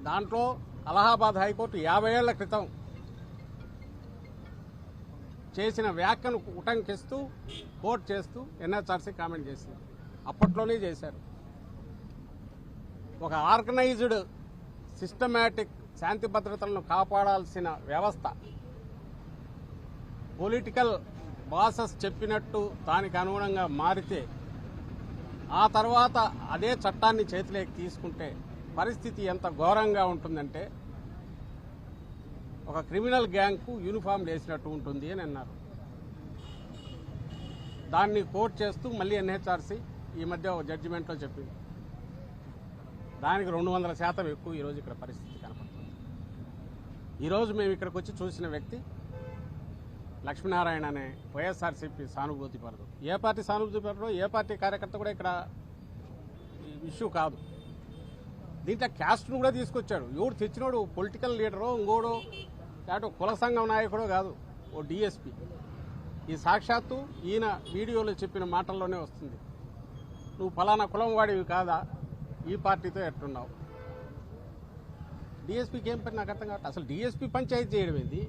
దాంట్లో అలహాబాద్ హైకోర్టు 50 ఏళ్ల క్రితం చేసిన వ్యాఖ్యను ఉటంకిస్తూ కోర్టు చేస్తూ ఎన్హెచ్ఆర్సీ కామెంట్ చేసింది. అప్పట్లోనే చేశారు. ఒక ఆర్గనైజ్డ్ సిస్టమాటిక్ శాంతి భద్రతలను కాపాడాల్సిన వ్యవస్థ పొలిటికల్ బాసెస్ చెప్పినట్టు దానికి అనుగుణంగా మారితే ఆ తర్వాత అదే చట్టాన్ని చేతిలోకి తీసుకుంటే పరిస్థితి ఎంత ఘోరంగా ఉంటుందంటే ఒక క్రిమినల్ గ్యాంగ్కు యూనిఫామ్ వేసినట్టు ఉంటుంది అని అన్నారు. దాన్ని కోర్టు చేస్తూ మళ్ళీ ఎన్హెచ్ఆర్సీ ఈ మధ్య ఒక జడ్జిమెంట్లో చెప్పింది. దానికి 200% ఎక్కువ ఈరోజు ఇక్కడ పరిస్థితి కనపడుతుంది. ఈరోజు మేము ఇక్కడికి వచ్చి చూసిన వ్యక్తి లక్ష్మీనారాయణ అనే వైఎస్ఆర్సీపీ సానుభూతి పరదు. ఏ పార్టీ సానుభూతి పరదో ఏ పార్టీ కార్యకర్త కూడా ఇక్కడ ఇష్యూ కాదు. దీంట్లో క్యాస్ట్ను కూడా తీసుకొచ్చాడు. ఎవడు తెచ్చినోడు పొలిటికల్ లీడరో ఇంకోడో అటు కుల సంఘం నాయకుడో కాదు, ఓ డిఎస్పీ. ఈ సాక్షాత్తు ఈయన వీడియోలో చెప్పిన మాటల్లోనే వస్తుంది. నువ్వు ఫలానా కులం వాడివి కాదా, ఈ పార్టీతో ఎట్టున్నావు? డిఎస్పీకి ఏం పని నాకు అర్థం కావట్లేదు. అసలు డిఎస్పీ పంచాయతీ చేయడం ఏంది?